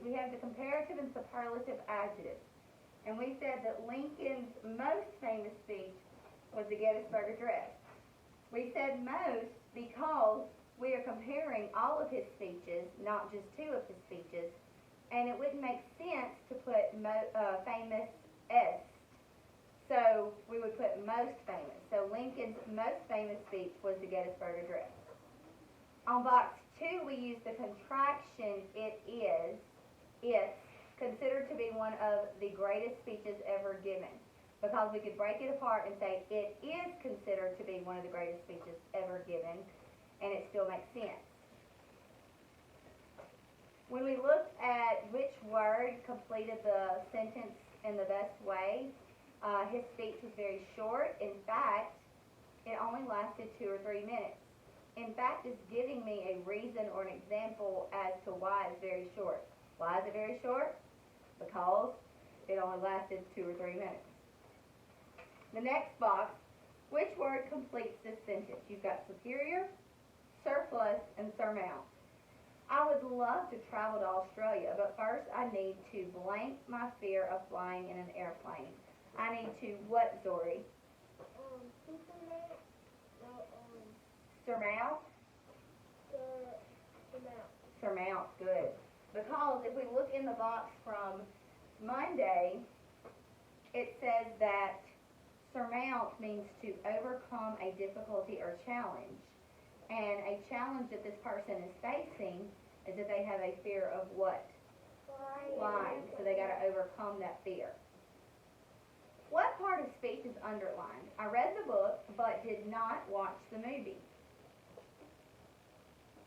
we have the comparative and superlative adjectives. And we said that Lincoln's most famous speech was the Gettysburg Address. We said most because we are comparing all of his speeches, not just two of his speeches, and it wouldn't make sense to put famous est. So we would put most famous. So Lincoln's most famous speech was the Gettysburg Address. On box 2, we use the contraction it is, it's considered to be one of the greatest speeches ever given. Because we could break it apart and say it is considered to be one of the greatest speeches ever given, and it still makes sense. When we looked at which word completed the sentence in the best way, his speech was very short. In fact, it only lasted 2 or 3 minutes. In fact, it's giving me a reason or an example as to why it's very short. Why is it very short? Because it only lasted 2 or 3 minutes. The next box, which word completes this sentence? You've got superior, surplus, and surmount. I would love to travel to Australia, but first I need to blank my fear of flying in an airplane. I need to what, Zori? Surmount? Surmount, good. Because if we look in the box from Monday, it says that surmount means to overcome a difficulty or challenge. And a challenge that this person is facing is that they have a fear of what? Flying. So they got to overcome that fear. What part of speech is underlined? I read the book but did not watch the movie.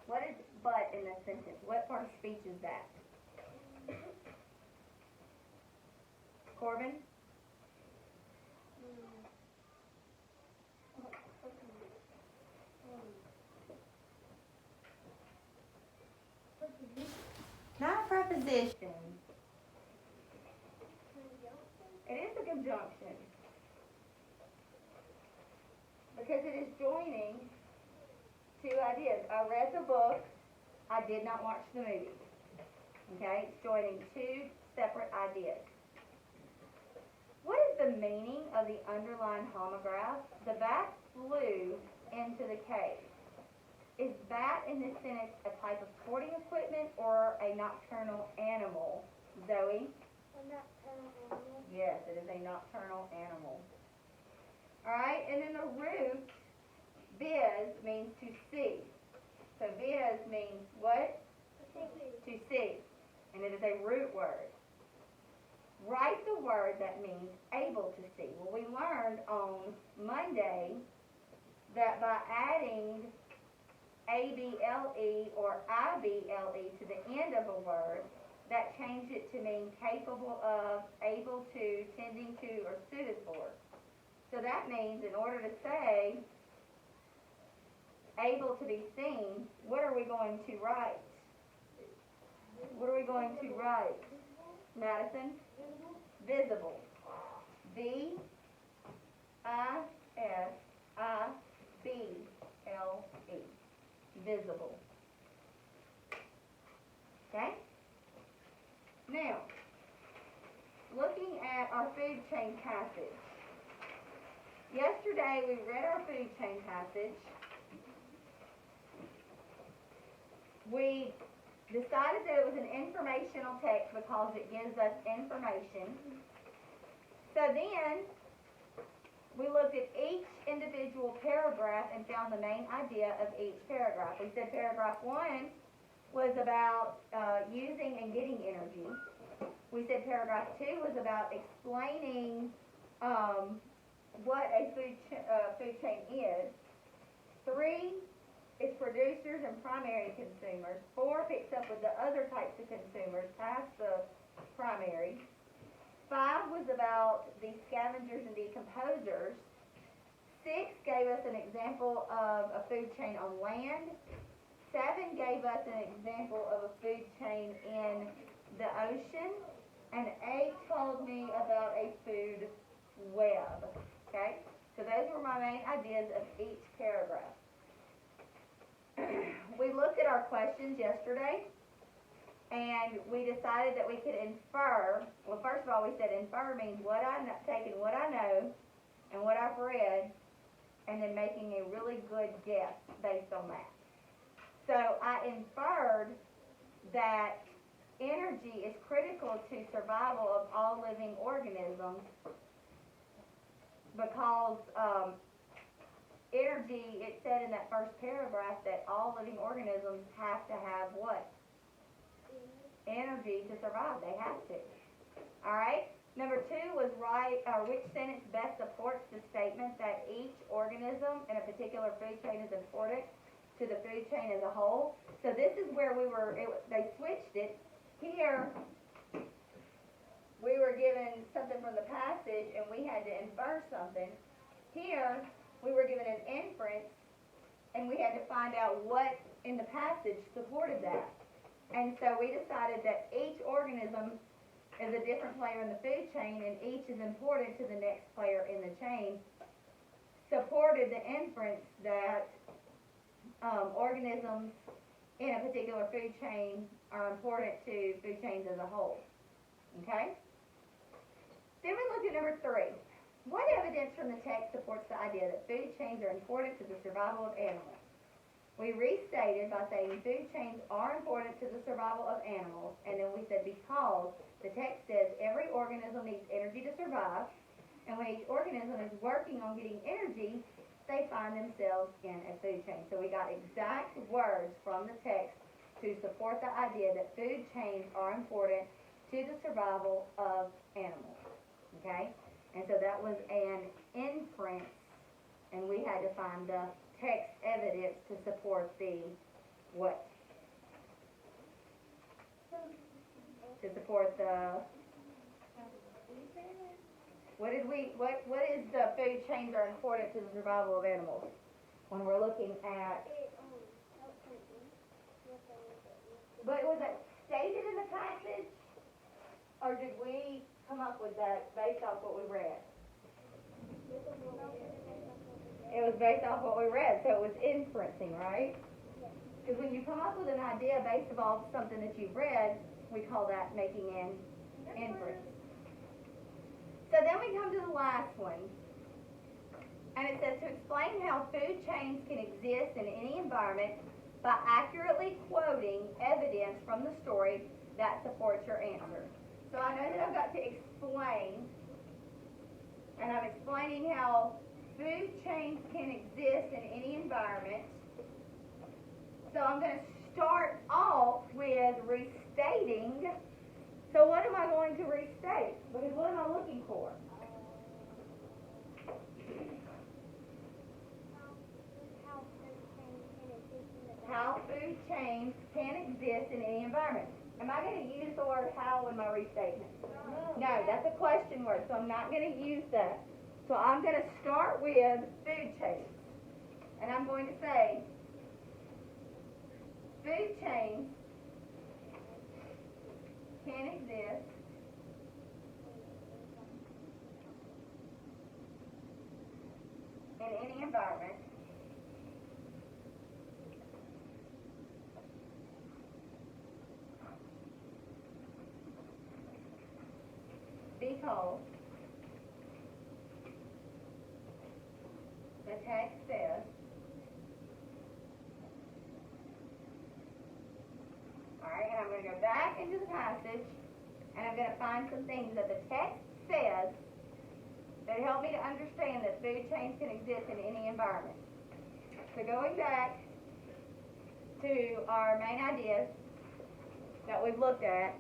What is but in this sentence? What part of speech is that? Corbin? Not a preposition. It is a conjunction. Because it is joining two ideas. I read the book. I did not watch the movie. Okay? It's joining two separate ideas. What is the meaning of the underlined homograph? The bat flew into the cave. Is bat in this sentence a type of sporting equipment or a nocturnal animal? Zoe? A nocturnal animal. Yes, it is a nocturnal animal. Alright, and then the root, viz, means to see. So viz means what? To see. And it is a root word. Write the word that means able to see. Well, we learned on Monday that by adding able or ible to the end of a word, that changed it to mean capable of, able to, tending to, or suited for. So that means in order to say able to be seen, what are we going to write? What are we going to write? Madison? Visible. V-I-S-I-B-L-E. Visible. Okay? Now, looking at our food chain passage. Yesterday we read our food chain passage. We decided that it was an informational text because it gives us information. So then we looked at each individual paragraph and found the main idea of each paragraph. We said paragraph 1 was about using and getting energy. We said paragraph 2 was about explaining what a food chain is. 3 is producers and primary consumers. 4 picks up with the other types of consumers past the primary. 5 was about the scavengers and decomposers. 6 gave us an example of a food chain on land. 7 gave us an example of a food chain in the ocean. And 8 told me about a food web. Okay? So those were my main ideas of each paragraph. We looked at our questions yesterday. and we decided that we could infer. Well, first of all, we said infer means taking what I know and what I've read, and then making a really good guess based on that. So I inferred that energy is critical to survival of all living organisms because energy, it said in that first paragraph that all living organisms have to have what? Energy to survive. They have to. All right? Number 2 was which sentence best supports the statement that each organism in a particular food chain is important to the food chain as a whole. So this is where they switched it. Here, we were given something from the passage and we had to infer something. Here, we were given an inference and we had to find out what in the passage supported that. And so we decided that each organism is a different player in the food chain and each is important to the next player in the chain, supported the inference that organisms in a particular food chain are important to food chains as a whole. Okay? Then we look at number 3. What evidence from the text supports the idea that food chains are important to the survival of animals? We restated by saying food chains are important to the survival of animals, and then we said because the text says every organism needs energy to survive, and when each organism is working on getting energy, they find themselves in a food chain. So we got exact words from the text to support the idea that food chains are important to the survival of animals. Okay? And so that was an inference, and we had to find the text evidence to support the what? To support the what is the food chains are important to the survival of animals when we're looking at? But was that stated in the passage, or did we come up with that based off what we read? It was based off what we read, so it was inferencing, right? Because when you come up with an idea based off something that you've read, we call that making an inference. So then we come to the last one, and it says to explain how food chains can exist in any environment by accurately quoting evidence from the story that supports your answer. So I know that I've got to explain, and I'm explaining how food chains can exist in any environment. So I'm going to start off with restating. So what am I going to restate? Because what am I looking for? How food chains can exist in any environment. Am I going to use the word how in my restatement? No, that's a question word, so I'm not going to use that. So I'm going to start with food chains. And I'm going to say, food chains can exist in any environment because the text says, alright, and I'm going to go back into the passage and I'm going to find some things that the text says that help me to understand that food chains can exist in any environment. So going back to our main ideas that we've looked at,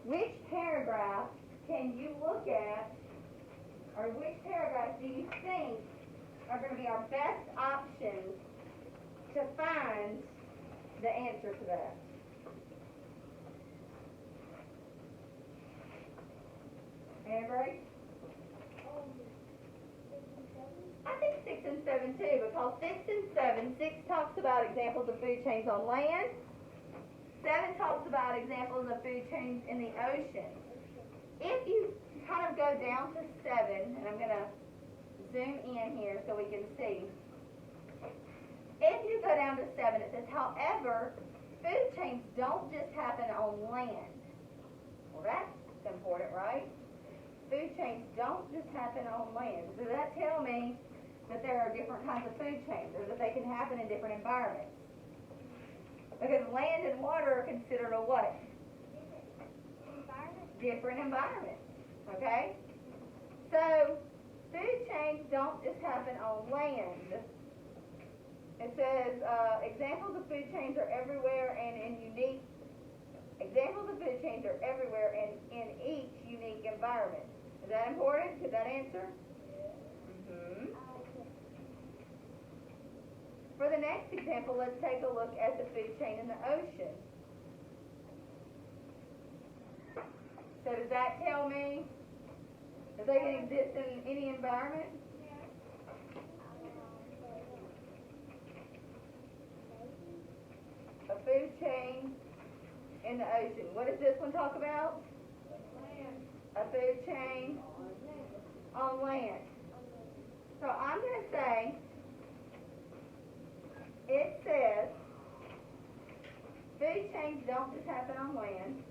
which paragraph can you look at, or which paragraphs do you think are going to be our best options to find the answer to that? Anybody? I think 6 and 7 too, because 6 and 7, 6 talks about examples of food chains on land. 7 talks about examples of food chains in the ocean. If you kind of go down to 7, and I'm going to zoom in here so we can see. If you go down to 7, it says, however, food chains don't just happen on land. Well, that's important, right? Food chains don't just happen on land. Does that tell me that there are different kinds of food chains, or that they can happen in different environments? Because land and water are considered a what? Different environments. Okay? So, food chains don't just happen on land. It says, examples of food chains are everywhere and in unique, examples of food chains are everywhere and in each unique environment. Is that important? Could that answer? Mm-hmm. For the next example, let's take a look at the food chain in the ocean. So does that tell me that they can exist in any environment? A food chain in the ocean. What does this one talk about? A food chain on land. So I'm going to say, it says, food chains don't just happen on land.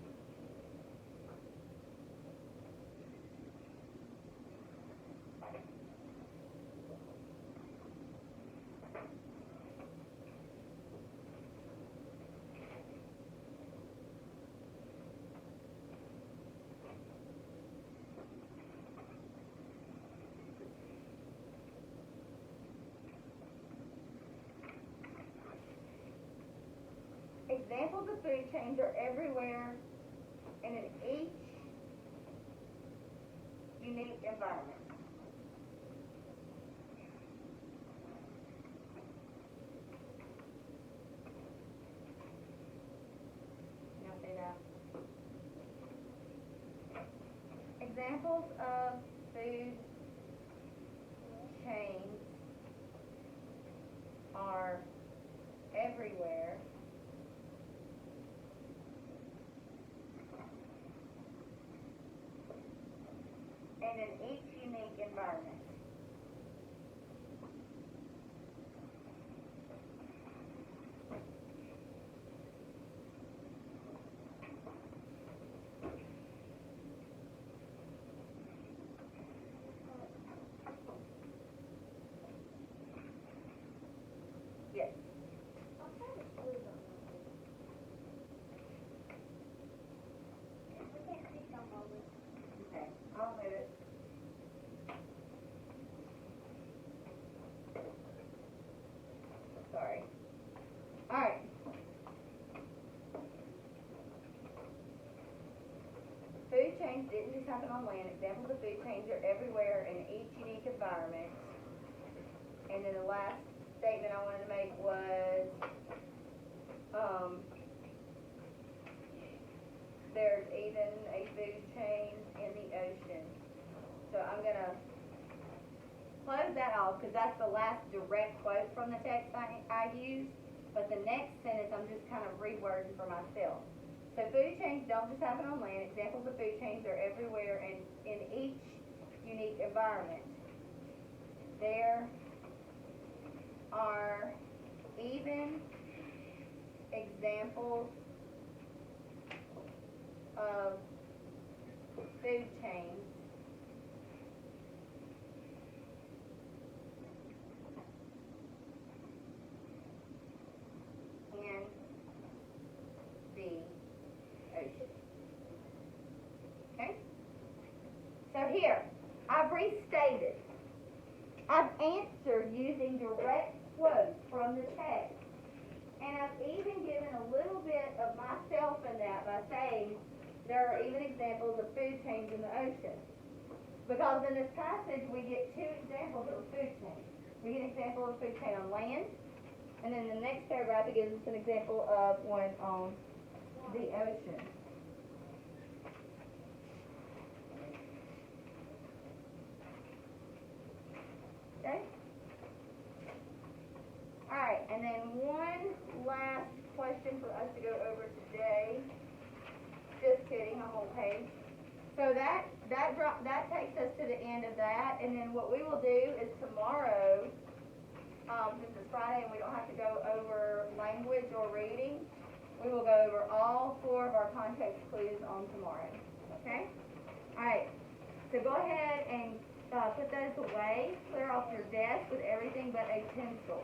Examples of food chains are everywhere and in each unique environment. Now say that. Examples of food chains are everywhere and in each unique environment. Yes. Okay, I'll move it. Sorry. All right. Food chains didn't just happen on land. Examples of food chains are everywhere in each unique environment. And then the last statement I wanted to make was, there's even a food chain in the ocean. So I'm going to close that off because that's the last direct quote from the text I used. But the next sentence I'm just kind of rewording for myself. So food chains don't just happen on land. Examples of food chains are everywhere and in each unique environment. There are even examples of food chains in the ocean. Okay? So here, I've restated. I've answered using direct quotes from the text. And I've even given a little bit of myself in that by saying there are even examples of food chains in the ocean. Because in this passage we get two examples of a food chain. We get an example of a food chain on land, and then the next paragraph it gives us an example of one on the ocean. Okay? Alright, and then one last question for us to go over today. Just kidding, I'm on page. So that takes us to the end of that, and then what we will do is tomorrow, since it's Friday and we don't have to go over language or reading, We will go over all 4 of our context clues on tomorrow. Okay? Alright, so go ahead and put those away. Clear off your desk with everything but a pencil.